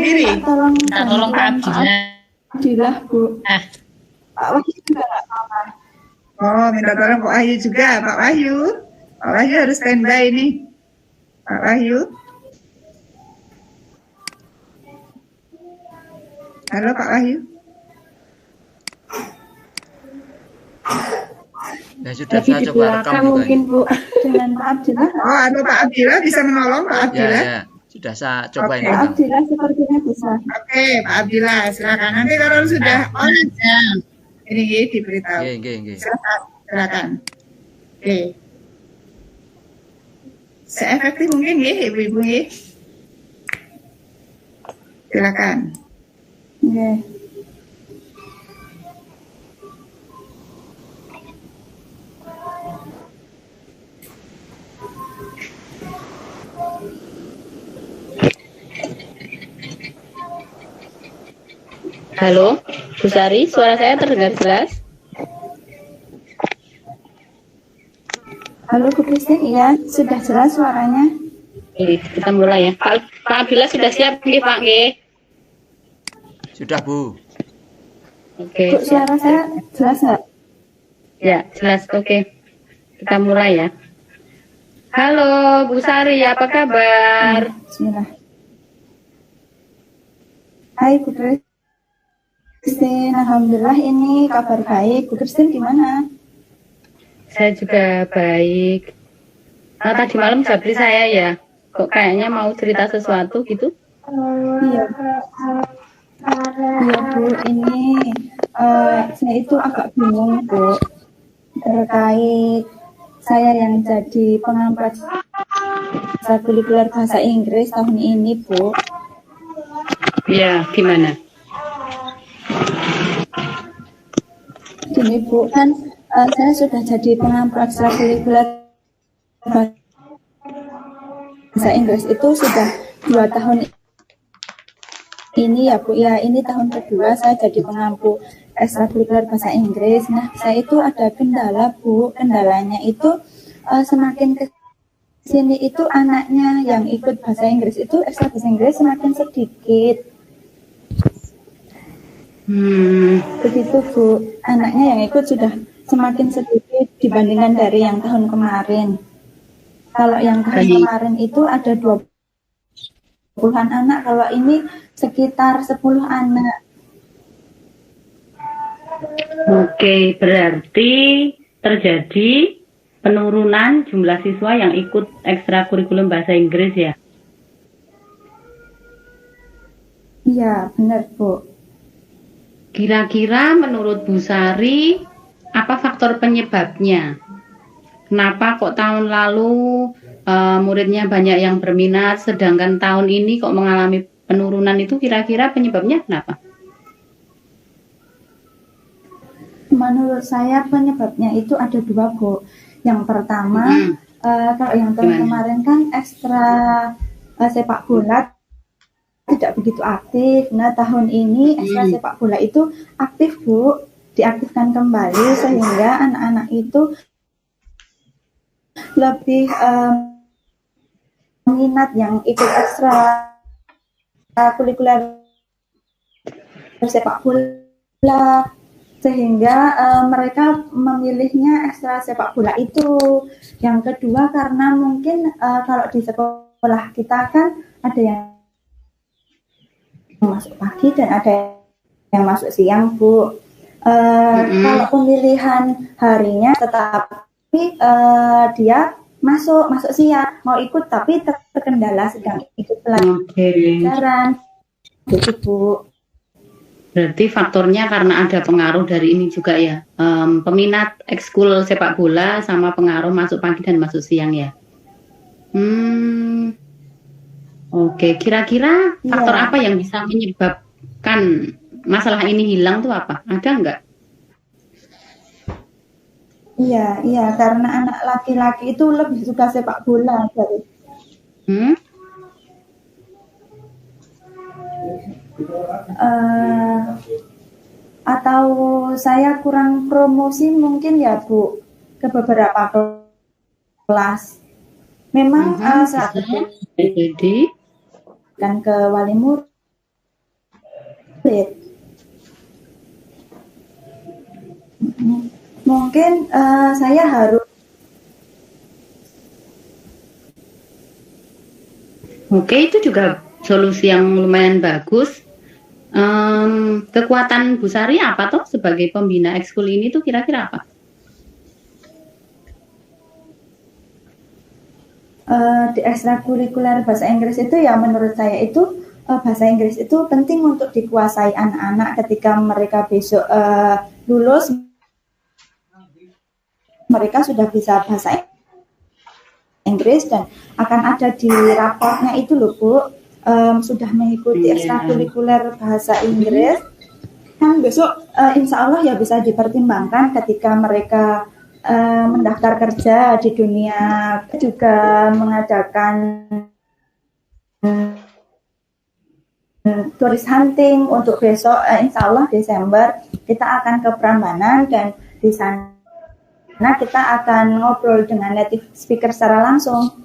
sendiri. Tolong Pak Abdillah, Bu. Pak Wahyu juga nggak apa-apa. Oh, minta tolong Pak Wahyu juga. Pak Wahyu harus standby ini. Pak Wahyu. Halo Pak Wahyu. Ya sudah, saya coba rekam mungkin Bu dengan Pak Abdillah. Oh, atau Pak Abdillah bisa menolong Pak Abdillah? Ya. Sudah saya coba ini. Pak Abdillah sepertinya bisa. Oke, Pak Abdillah, silakan. Nanti kalau sudah on aja, ini diberitahu. Silakan. Oke. Seefektif mungkin ya, Ibu-ibu ya. Silakan. Oke. Halo, Bu Sari, suara saya terdengar jelas? Halo Bu Christine, iya, sudah jelas suaranya. Oke, kita mulai ya. Pak Abdillah sudah siap, Pak? Sudah, Bu. Oke. Bu, suara saya jelas nggak? Ya, jelas. Oke. Kita mulai ya. Halo, Bu Sari, apa kabar? Bismillah. Hai Bu Christine, alhamdulillah ini kabar baik. Bu Christine gimana? Saya juga baik. Tadi malam Jabri saya ya, kok kayaknya mau cerita sesuatu gitu? Iya, iya Bu, ini saya itu agak bingung Bu terkait saya yang jadi pengampu ekstrakurikuler bahasa Inggris tahun ini Bu. Iya, gimana? Gini Bu, kan saya sudah jadi pengampu ekstrakurikuler bahasa Inggris itu sudah 2 tahun ini ya Bu, ya ini tahun kedua saya jadi pengampu ekstrakurikuler bahasa Inggris. Nah saya itu ada kendala Bu, kendalanya itu semakin ke sini itu anaknya yang ikut bahasa Inggris itu ekstra bahasa Inggris semakin sedikit. Begitu Bu, anaknya yang ikut sudah semakin sedikit dibandingkan dari yang tahun kemarin. Kalau yang tahun kemarin itu ada 20-an anak, kalau ini sekitar 10 anak. Oke, berarti terjadi penurunan jumlah siswa yang ikut ekstrakurikulum bahasa Inggris ya? Iya, benar Bu. Kira-kira menurut Bu Sari, apa faktor penyebabnya? Kenapa kok tahun lalu muridnya banyak yang berminat, sedangkan tahun ini kok mengalami penurunan itu, kira-kira penyebabnya kenapa? Menurut saya penyebabnya itu ada 2 Bu. Yang pertama, kalau yang tahun kemarin kan ekstra sepak bola tidak begitu aktif. Nah tahun ini ekstra sepak bola itu aktif Bu, diaktifkan kembali sehingga anak-anak itu lebih minat yang ikut ekstra kurikuler sepak bola, sehingga mereka memilihnya ekstra sepak bola itu. Yang kedua karena mungkin kalau di sekolah kita kan ada yang masuk pagi dan ada yang masuk siang Bu. Kalau pemilihan harinya tetapi dia masuk siang, mau ikut tapi terkendala sedang ikut pelajaran. Gitu Bu. Berarti faktornya karena ada pengaruh dari ini juga ya, peminat ekskul sepak bola sama pengaruh masuk pagi dan masuk siang ya. Oke, kira-kira faktor apa yang bisa menyebabkan masalah ini hilang tuh apa? Ada nggak? Iya, karena anak laki-laki itu lebih suka sepak bola dari. Atau saya kurang promosi mungkin ya Bu ke beberapa kelas. Memang saat itu jadi kan ke wali murid Mungkin saya harus. Oke, itu juga solusi yang lumayan bagus. Kekuatan Bu Sari apa toh sebagai pembina ekskul ini tuh kira-kira apa? Di ekstrakurikuler bahasa Inggris itu ya menurut saya itu bahasa Inggris itu penting untuk dikuasai anak-anak ketika mereka besok lulus, mereka sudah bisa bahasa Inggris dan akan ada di raportnya itu loh Bu, sudah mengikuti ekstrakurikuler bahasa Inggris kan besok insya Allah ya bisa dipertimbangkan ketika mereka mendaftar kerja di dunia, juga mengadakan turis hunting untuk besok insya Allah Desember kita akan ke Prambanan dan di sana kita akan ngobrol dengan native speaker secara langsung.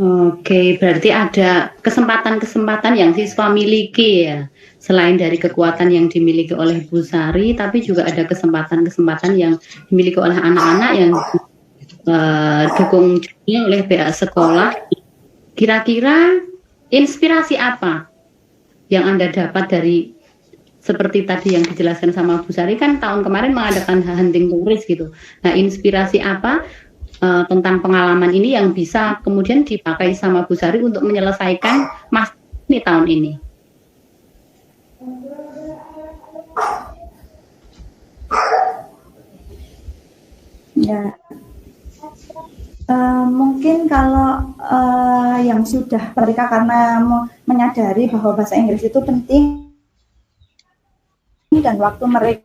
Oke, berarti ada kesempatan-kesempatan yang siswa miliki ya. Selain dari kekuatan yang dimiliki oleh Bu Sari, tapi juga ada kesempatan-kesempatan yang dimiliki oleh anak-anak yang didukung oleh pihak sekolah. Kira-kira inspirasi apa yang Anda dapat dari seperti tadi yang dijelaskan sama Bu Sari, kan tahun kemarin mengadakan hunting turis gitu. Nah, inspirasi apa tentang pengalaman ini yang bisa kemudian dipakai sama Bu Sari untuk menyelesaikan masalah ini tahun ini? Ya, mungkin kalau yang sudah mereka karena menyadari bahwa bahasa Inggris itu penting dan waktu mereka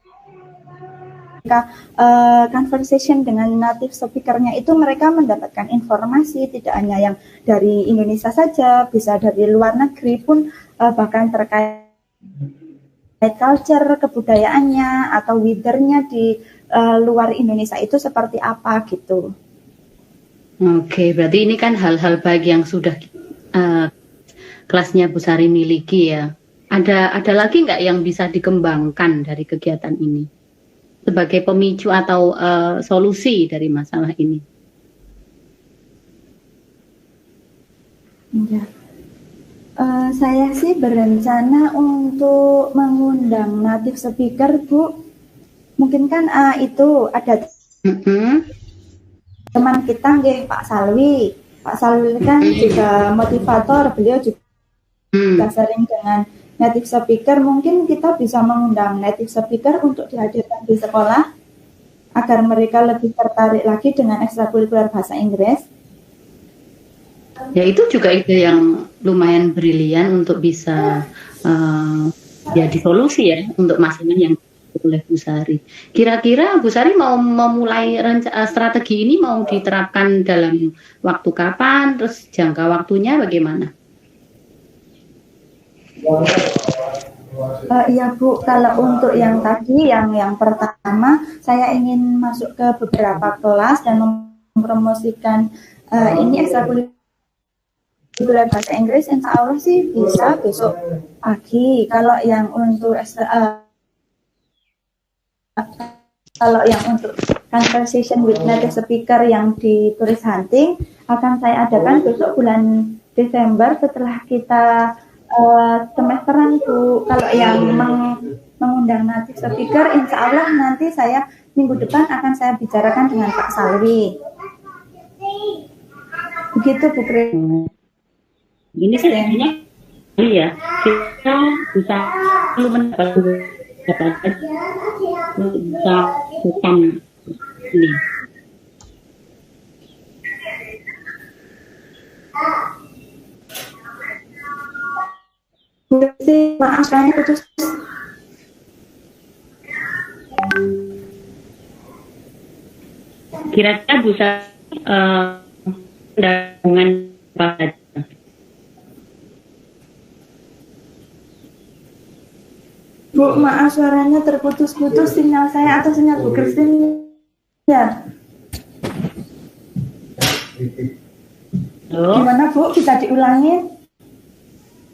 conversation dengan native speaker-nya itu mereka mendapatkan informasi tidak hanya yang dari Indonesia saja, bisa dari luar negeri pun bahkan terkait culture, kebudayaannya atau weather-nya di luar Indonesia itu seperti apa gitu. Oke, berarti ini kan hal-hal baik yang sudah kelasnya Bu Sari miliki ya. Ada lagi nggak yang bisa dikembangkan dari kegiatan ini sebagai pemicu atau solusi dari masalah ini? Ya. Saya sih berencana untuk mengundang native speaker, Bu. Mungkin kan itu ada teman kita, Pak Salwi. Pak Salwi kan juga motivator, beliau juga sering dengan native speaker. Mungkin kita bisa mengundang native speaker untuk dihadirkan di sekolah agar mereka lebih tertarik lagi dengan ekstrakurikuler bahasa Inggris. Ya, itu juga ide yang lumayan brilian untuk bisa jadi solusi ya untuk masalah yang oleh Bu Sari. Kira-kira Bu Sari mau memulai strategi ini mau diterapkan dalam waktu kapan? Terus jangka waktunya bagaimana? Iya Bu, kalau untuk yang tadi yang pertama saya ingin masuk ke beberapa kelas dan mempromosikan ini ekstrakurikuler bahasa Inggris, insya Allah sih bisa besok pagi. Kalau yang untuk conversation with native speaker yang di turis hunting akan saya adakan besok bulan Desember setelah kita semesteran Bu. Kalau yang mengundang native speaker, insya Allah nanti saya minggu depan akan saya bicarakan dengan Pak Salwi. Begitu Bu Kris. Ini sebenarnya ya kita bisa perlu mendapat bisa hutan ini. Maaf saya putus. Kira-kira bisa undangan apa? Bu, maaf suaranya terputus-putus, sinyal saya atau sinyal Bu Kristin ya. Gimana Bu, bisa diulangin?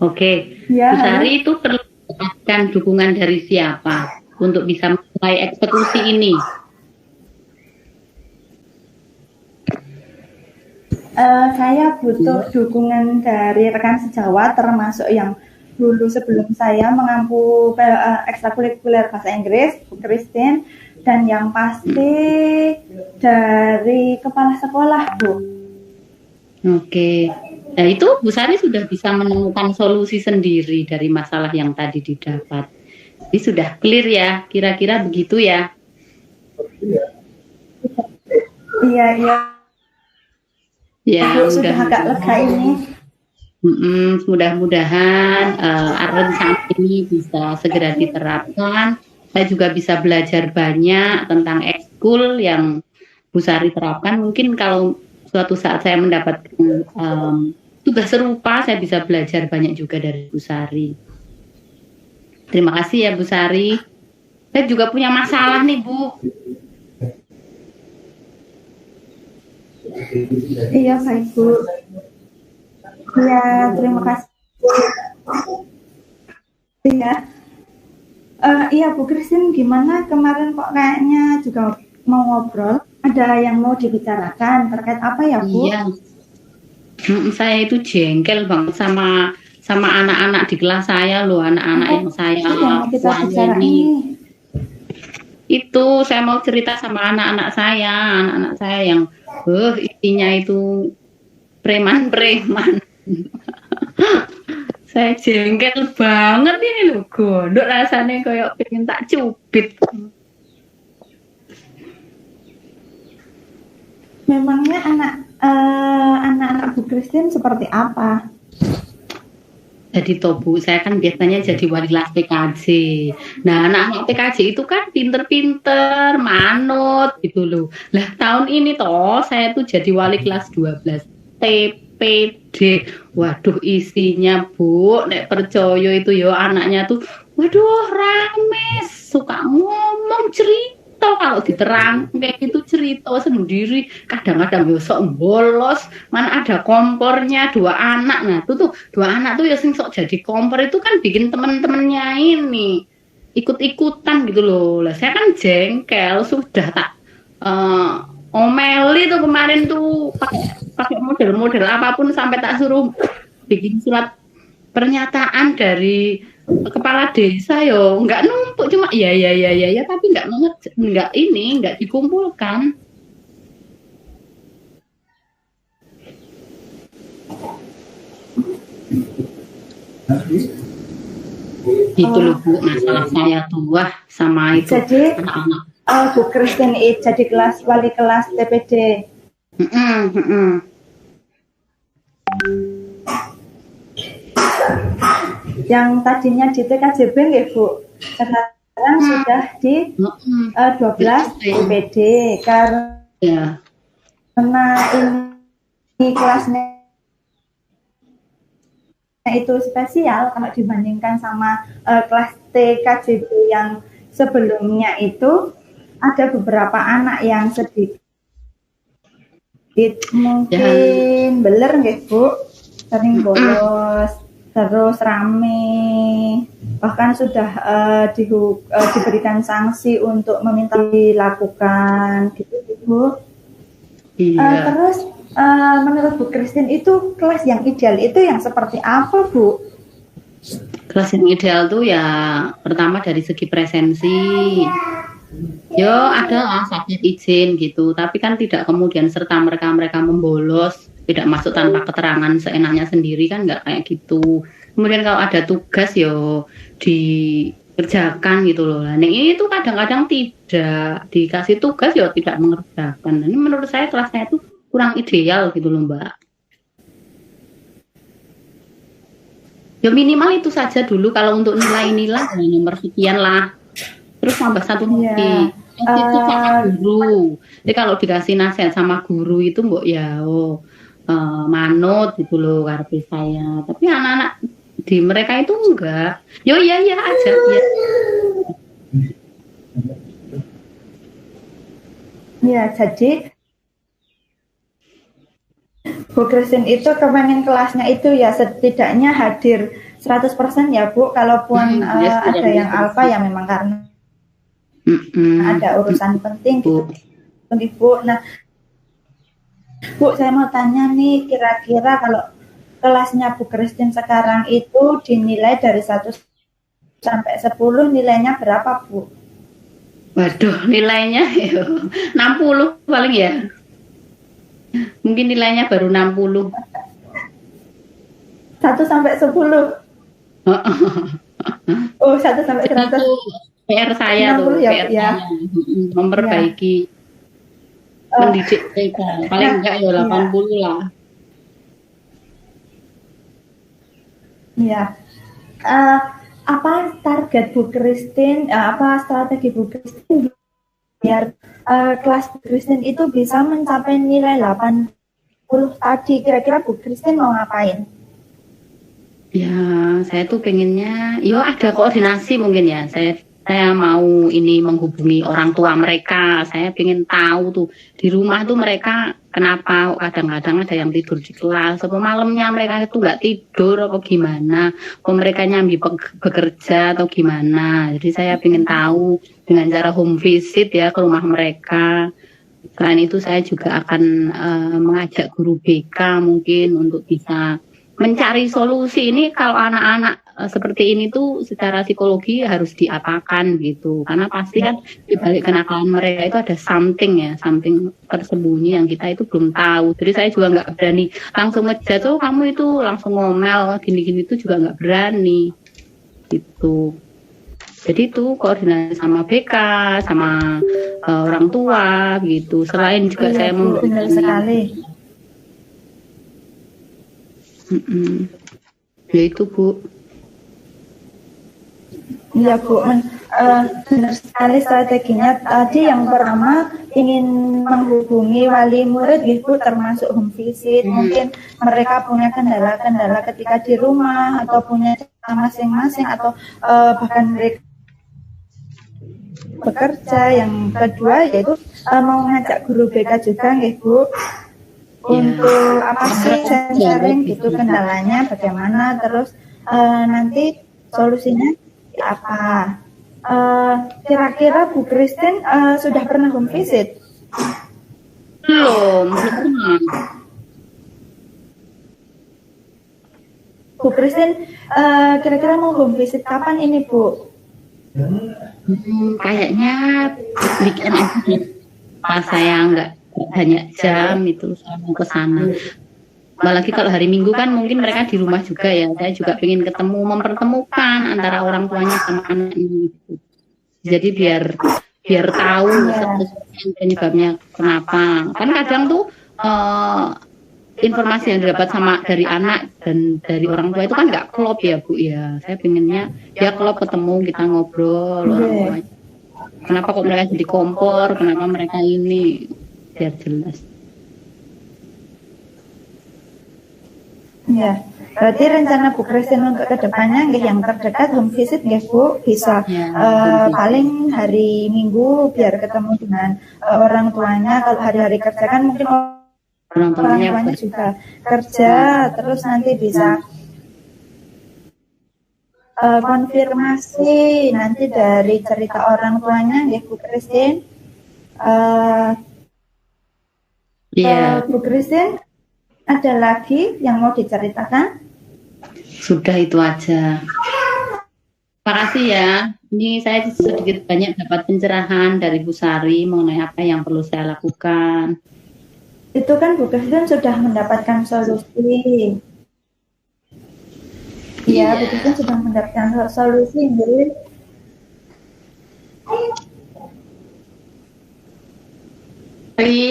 Oke, Ya, Bu Sari itu perlu mendapatkan dukungan dari siapa untuk bisa mulai eksekusi ini? Saya butuh dukungan dari rekan sejawat termasuk yang dulu sebelum saya mengampu ekstrakurikuler bahasa Inggris, Bu Christine, dan yang pasti dari kepala sekolah, Bu. Oke, nah itu Bu Sari sudah bisa menemukan solusi sendiri dari masalah yang tadi didapat. Jadi sudah clear ya, kira-kira begitu ya? Iya, iya. Ya, Bu, sudah agak lega ini. Mudah-mudahan rencana ini bisa segera diterapkan. Saya juga bisa belajar banyak tentang ekskul yang Bu Sari terapkan. Mungkin kalau suatu saat saya mendapatkan tugas serupa, saya bisa belajar banyak juga dari Bu Sari. Terima kasih ya Bu Sari. Saya juga punya masalah nih Bu. Iya, baik Bu. Iya, terima kasih. Iya. Iya Bu Christine, gimana kemarin kok kayaknya juga mau ngobrol? Ada yang mau dibicarakan terkait apa ya Bu? Iya. Saya itu jengkel banget sama anak-anak di kelas saya loh, anak-anak yang saya mau kita bicara ini. Itu saya mau cerita sama anak-anak saya yang isinya itu preman-preman. Saya jengkel banget ini loh, gondok rasanya kayak pengen tak cubit. Memangnya anak-anak Bu Christine seperti apa? Jadi toh Bu, saya kan biasanya jadi wali kelas PKJ. Nah, anak-anak PKJ itu kan pinter-pinter, manut gitu loh. Lah tahun ini toh saya tuh jadi wali kelas 12 TPD. Waduh isinya Bu, nek percaya itu yo anaknya tuh, waduh rame, suka ngomong cerita. Kalau diterang kayak gitu cerita sendiri, kadang-kadang yo sok bolos, mana ada kompornya 2 anak. Nah tuh 2 anak tuh ya sing sok jadi kompor itu kan bikin temen-temennya ini ikut-ikutan gitu loh. Lah saya kan jengkel, sudah tak omeli tuh kemarin tuh pakai model-model apapun sampai tak suruh bikin surat pernyataan dari kepala desa yo nggak numpuk, cuma ya tapi nggak dikumpulkan itu loh Bu, masalah saya tuh wah sama itu Jadi anak-anak. Bu Christine jadi wali kelas TPD. Yang tadinya di TKJB nggih Bu, sekarang sudah di 12 TPD karena ini kelasnya itu spesial kalau dibandingkan sama kelas TKJB yang sebelumnya itu ada beberapa anak yang sedikit mungkin beler nggih Bu, sering bolos, terus rame, bahkan sudah diberikan sanksi untuk meminta dilakukan gitu Bu. Iya. Terus menurut Bu Christine itu kelas yang ideal itu yang seperti apa Bu? Kelas yang ideal tuh ya pertama dari segi presensi. Yo ada lah sakit izin gitu, tapi kan tidak kemudian serta mereka membolos, tidak masuk tanpa keterangan seenaknya sendiri kan nggak kayak gitu. Kemudian kalau ada tugas yo dikerjakan gitu loh. Nah ini tuh kadang-kadang tidak dikasih tugas yo tidak mengerjakan. Ini menurut saya kelasnya itu kurang ideal gitu loh Mbak. Ya minimal itu saja dulu kalau untuk nilai-nilai nomor sekian lah. Terus tambah 1 bukti. Itu sama guru. Jadi kalau dikasih nasihat sama guru itu mbok ya manut gitu loh karepe saya. Tapi anak-anak di mereka itu enggak. Yo ya aja ya. Ya, jadi Bu Christine itu kepengen kelasnya itu ya setidaknya hadir 100% ya Bu, kalaupun ada yang alfa ya memang karena ada urusan penting gitu Ibu. Nah Bu, saya mau tanya nih, kira-kira kalau kelasnya Bu Christine sekarang itu dinilai dari 1 sampai 10 nilainya berapa Bu? Waduh, nilainya 60 paling ya. Mungkin nilainya baru 60. 1 sampai 10. Oh, 1 sampai 100. Itu PR saya tuh, ya, PR ya. saya. Memperbaiki mendidik mereka. Paling enggak ya 80 lah. Ya. Apa target Bu Christine, apa strategi Bu Christine biar kelas Bu Christine itu bisa mencapai nilai 80 tadi? Kira-kira Bu Christine mau ngapain? Ya, saya tuh pengennya, ada koordinasi mungkin ya. Saya mau ini menghubungi orang tua mereka. Saya pengen tahu tuh di rumah tuh mereka kenapa kadang-kadang ada yang tidur di kelas. Apa malamnya mereka itu nggak tidur apa gimana? Apa mereka nyambi bekerja atau gimana? Jadi saya pengen tahu dengan cara home visit ya ke rumah mereka. Selain itu saya juga akan mengajak guru BK mungkin untuk bisa mencari solusi. Ini kalau anak-anak seperti ini tuh secara psikologi harus diapakan gitu, karena pasti kan di balik kenakalan mereka itu ada something tersembunyi yang kita itu belum tahu. Jadi saya juga nggak berani langsung ngejudge, kamu itu langsung ngomel gini-gini itu juga nggak berani gitu. Jadi itu koordinasi sama BK, sama orang tua gitu. Selain juga saya benar sekali. Ya itu Bu. Iya Bu, benar sekali strateginya. Tadi yang pertama ingin menghubungi wali murid gitu, termasuk home visit. Mungkin mereka punya kendala-kendala ketika di rumah atau punya cara masing-masing atau bahkan mereka bekerja. Yang kedua yaitu mau ngajak guru BK juga Bu. Untuk apa sih sharing gitu kendalanya bagaimana, terus nanti solusinya apa. Kira-kira Bu Christine sudah pernah home visit? Belum. Bu Christine kira-kira mau home visit kapan ini Bu? Kayaknya weekend aja pas saya nggak banyak jam itu saya mau ke sana. Apalagi kalau hari Minggu kan mungkin mereka di rumah juga ya. Saya juga ingin ketemu, mempertemukan antara orang tuanya sama anaknya gitu. Jadi biar tahu penyebabnya kenapa. Kan kadang tuh informasi yang didapat dari anak dan dari orang tua itu kan nggak klop ya Bu ya. Saya pengennya ya klop, ketemu, kita ngobrol orang tuanya. Kenapa kok mereka jadi kompor, kenapa mereka ini, biar jelas. Ya, berarti rencana Bu Christine untuk kedepannya yang terdekat home visit nggih Bu, bisa paling hari Minggu biar ketemu dengan orang tuanya. Kalau hari-hari kerja kan mungkin orang tuanya juga kerja, terus nanti bisa konfirmasi nanti dari cerita orang tuanya nggih Bu Christine. Bu Christine, ada lagi yang mau diceritakan? Sudah itu aja. Terima kasih ya. Ini saya sedikit banyak dapat pencerahan dari Bu Sari mengenai apa yang perlu saya lakukan. Itu kan Bu Christine sudah mendapatkan solusi. Iya, Bu Christine sudah mendapatkan solusi.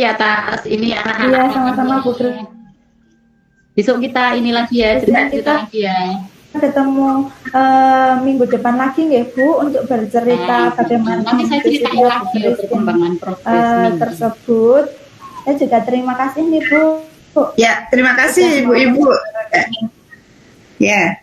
Atas ini anak-anak. Iya, sama-sama Bu Christine. Besok kita ini lagi ya, cerita lagi ya. Ketemu minggu depan lagi ya Bu untuk bercerita bagaimana nanti saya cerita lagi perkembangan progres tersebut. Saya juga terima kasih nih Bu. Ya, terima kasih Ibu-ibu. Ya.